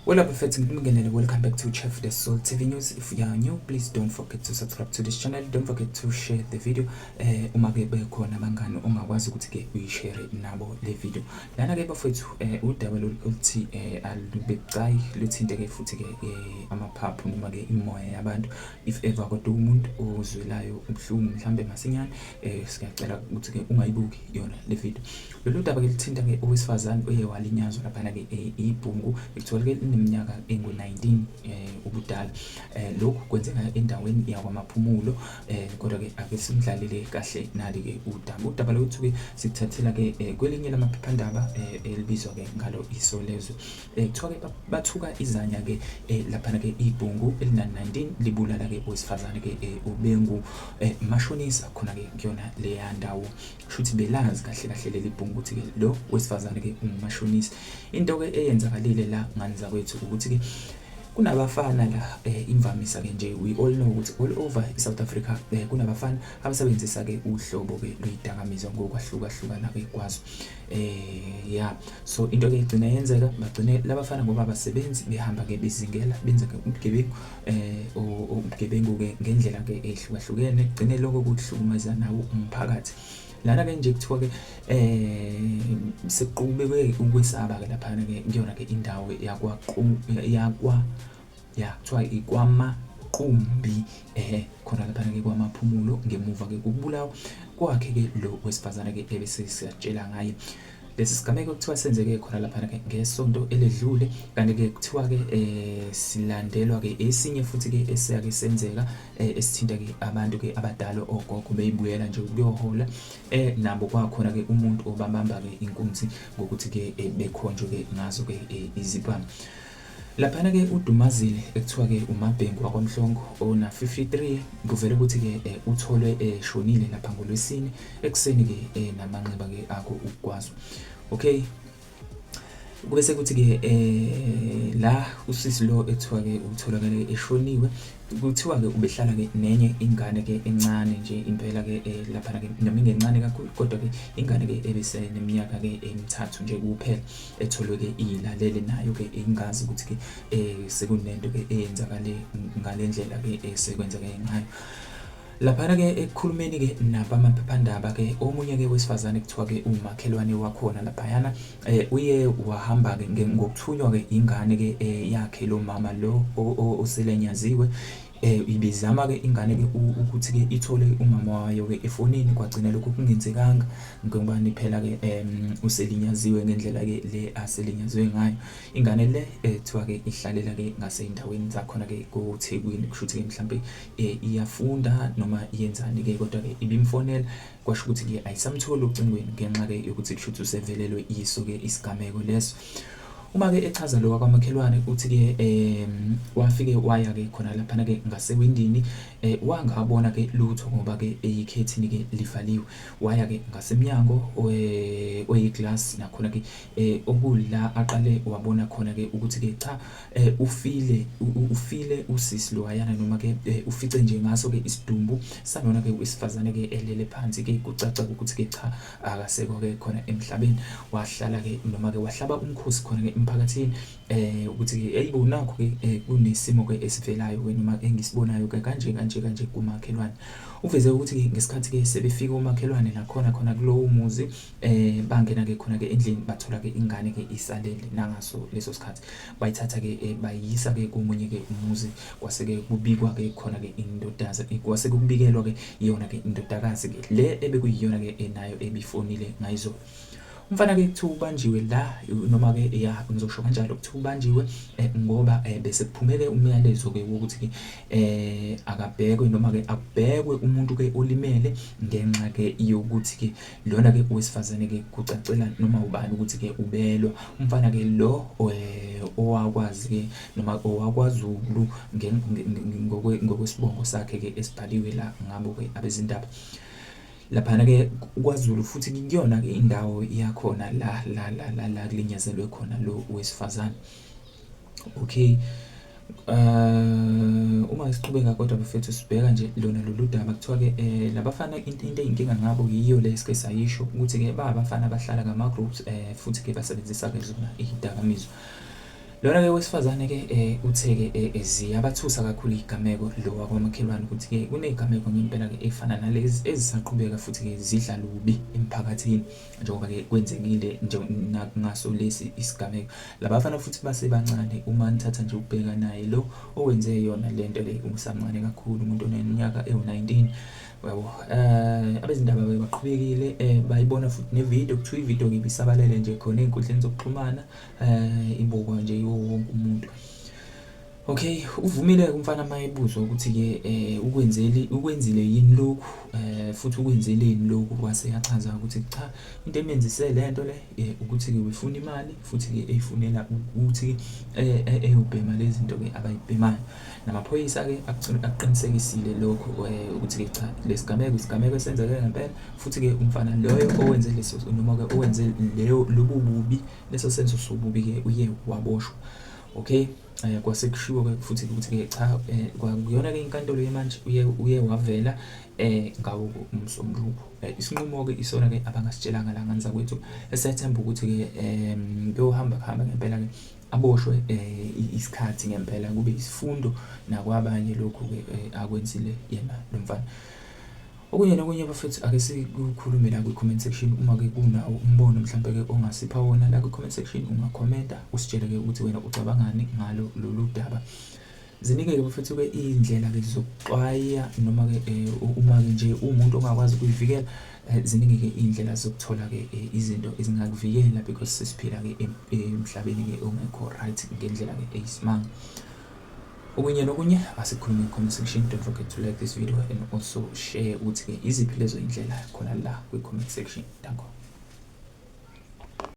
Well, up effects, welcome back to Chef the Soul TV News. If you are new, please don't forget to subscribe to this channel. Don't forget to share the video. Uma ke bekhona abangani ongakwazi ukuthi ke uyishare nabo le video. Lana ke bafethu udaba oluthi alubecayi luthinte ke futhi ke amaphaphu noma ke imoya yabantu. If ever kodwa umuntu ozwelayo ubhlungu mhlambe masinyane siyacela ukuthi ke ungayibuki yona le video. Lolu daba ke lithinta ke owesifazane oye walinyazwa lapha ke ibhungu ekuthola ke iminyaka engu-19 ubudala. Lokhu kwenzeka endaweni yakwamaphumulo kodwa ke ake simdlalele kahle nali ke udaba lwethu ke sikuthathela ke kwelinye lamaphephandaba elibizwa ke ngalo Isolezwe. Kuthiwa ke bathuka izanya ke lapha ke ibhungu elina-19 libulala ke owesifazane ke ubengu mashonisa khona ke kuyona le ndawo. Shuthi belazi kahle kahle leli bhungu ukuthi ke lo wesifazane ke ungumashonisa. Into ke eyenzakalile la nganiza kwethu ukuthi ke kunabafana la imvamisa ke nje we all know ukuthi all over South Africa kunabafana abasebenzisa ke uhlobo ke lweyidakamizwa ngokwahlukahlukana ke kwazo. So into ke igcina yenzeka bagcine labafana ngoba abasebenzi behamba ke bezingela benza ke ubugebengu ke ngendlela ke ehlukahlukene gcine lokho kuhlukumeza nawo umphakathi. Lana ke nje kuthiwa ke sekuqhubeke ukwesaba ke lapha ke ngiyona ke indawo kuthiwa ikwamaqumbi khona lapha ke kwamaphumulo ngemuva ke kubulawa kwakhe ke lo wesifazane ke ebese siyatshela ngaye. Lesi sigameko kuthiwa senzeke khona lapha ke ngesonto eledlule kanti ke kuthiwa ke silandelwa ke esinye futhi ke esiyake senzeka esithinta ke abantu ke abadala ogogo beyibuyela nje ukuyohola nabo kwakhona ke umuntu obabamba ke inkunzi ngokuthi ke bekhonjwe ke ngazo ke izibhamu. Lapha ke uDumazile ekuthiwa ke uMabhengu wakwamhlongo ona 53 kuvela ukuthi ke utholwe eshonile lapha ngolwesine ekseni ke namanxeba ke akho ukugwazwa. Okay, kube sekuthi ke la usisi lo ekuthiwa ke utholakale eshoniwe kuthiwa ke ubehlala ke nenye ingane ke encane nje impela ke lapha ke noma ingencane kakhulu kodwa ke ingane ke ebese neminyaka ke emithathu nje kuphela etholwe ke ilalele nayo ke ingazi ukuthi ke sekunento ke eyenzakale ngalendlela ke esekwenza ke ngayo. Lapha ke ekukhulumeni ke nabamaphephandaba ke omunye ke wesifazane kuthiwa ke umakhelwane wakhona laphayana uye wahamba ke ngokuthunywa ke ingane ke yakhe lo mama lo oselenyaziwe ibizama ke ingane ke ukuthi ke ithole umama wayo ke efonini kwagcina lokho kungenzekanga ngoba phela ke uselinyaziwe ngendlela ke le aselinyaziwe ngayo. Ingane le ethiwa ke ihlalela ke ngaseyindaweni zakhona ke kuThekwini kushuthi ke mhlambe iyafunda noma iyenzani ke kodwa ke ibimfonela kwasho ukuthi ke ayisamtholi ucingweni ngenxa ke yokuthi kushuthi usevelelwe iso ke isigameko leso. Uma ke echaza lo kwamakhelwane uthi ke wafike waya ke khona lapha ke ngasewindini wangabona ke lutho ngoba ke eyikhethini ke livaliwe. Waya ke ngasemnyango oyiglass nakhona ke okula aqale wabona khona ke ukuthi ke cha ufile usisi lo ayana noma ke ufice nje ngaso ke isidumbu sanona ke isifazane ke elele phansi ke kucaca ukuthi ke cha akasekho ke khona emhlabeni. Wahlala ke noma ke wahlaba umkhosi khona ke emphakathini ukuthi ke eyibonakho ke kunesimo ke esivelayo ke noma engisibonayo ke kanje kumakhelwane. Uveze ukuthi ke ngesikhathi ke sebefika umakhelwane nakhona kulowo umuzi bangena ke khona ke endlini bathola ke ingane ke isalele nangaso leso sikhathi bayithatha ke bayisa ke komunye ke umuzi kwase ke kubikwa ke khona ke indodaza kwase kubikelwa ke iyona ke indodakazi ke le ebekuyiyona ke nayo ebifonile ngayizo. Umfana ke kuthiwa ubanjiwe la noma ke ngizosho kanjalo kuthiwa ubanjiwe ngoba bese kuphumele umyalezo ke ukuthi ke akabhekwe noma ke akubhekwe umuntu ke olimele ngenxa ke yokuthi ke lona ke owesifazane ke kucacela noma ubani ukuthi ke ubelwa. Umfana ke lo owakwazi ke noma owakwaZulu ngokwesibongo sakhe ke esibhaliwe la ngabo ke abezindaba. Lapha ke kwaZulu futhi kuyona ke indawo yakhona la kulinyazelwe khona lo wesifazane. Okay, uma siqhubeka kodwa bafethu sibheka nje lona lolu daba kuthiwa ke labafana into eyinkinga ngabo yiyo le esike sayisho ukuthi ke babafana abahlala ngama groups futhi ke basebenzisa ke zona izidakamizwa. Lona ke wesifazane ke uthe ke ziyabathusa kakhulu igameko lo wakwamakhelwane ukuthi ke kunegameko ngempela ke efana nalezi ezisaqhubeka futhi ke zidla lubi emphakathini njengoba ke kwenzekile nje ngaso lesi isigameko. Labafana futhi basebancane uma nithatha nje ukubheka naye lo owenze yona lento le umsamncane kakhulu umuntu oneminyaka ewu19. Yabo abezindaba baqhubekile bayibona futhi nevideo kuthiwa ivideo ke ibisabalele nje khona einkundleni zokuxhumana ibukwa nje wonke umuntu. Okay, uvumile umfana mayebuzwa ukuthi ke ukwenzile yini lokhu futhi ukwenzeleni lokhu wase yachaza ukuthi cha into emenzise lento le ukuthi ke uyifuna imali futhi ke eyifunela ukuthi eyobhema lezi zinto ke abayibhemayo. Namaphoyisa ke aqinisekisile lokho ukuthi ke cha lesigameko esenzeke ngempela futhi ke umfana loyo owenze leso noma ke owenze lobu bubi leso senzo sobubi ke uye waboshwa. Okay, kwasekushiwo ke futhi ukuthi ke cha kwakuyona ke inkantolo yemanje uye wavela ngawo umsombuluko. Isinqumo ke isona ke abangasitshelanga la nganza kwethu esethemba ukuthi ke kuyohamba ngempela ke aboshwe isikhathi ngempela kube isifundo nakwabanye lokho ke akwenzile yena lo mfana. Okunye nokunye bafethu ake sikukhulume la kwi-comment section uma ke kunawo umbono mhlambe ke ongasipha wona la kwi-comment section ungakhomenta usitshele ke ukuthi wena ucabangani ngalo lolu daba. Ziningi ke bafethu ke indlela ke zokuxwaya noma ke uma ke nje umuntu ongakwazi ukuyivikela ziningi ke indlela zokuthola ke izinto ezingakuvikela because sesiphila ke emhlabeni ke ongekho right ngendlela ke eyisimanga. Okunye nokunye asikhulume kwi-comment section. Don't forget to like this video and also share ukuthi ke iziphi lezo indlela khona la kwi-comment section. Danko.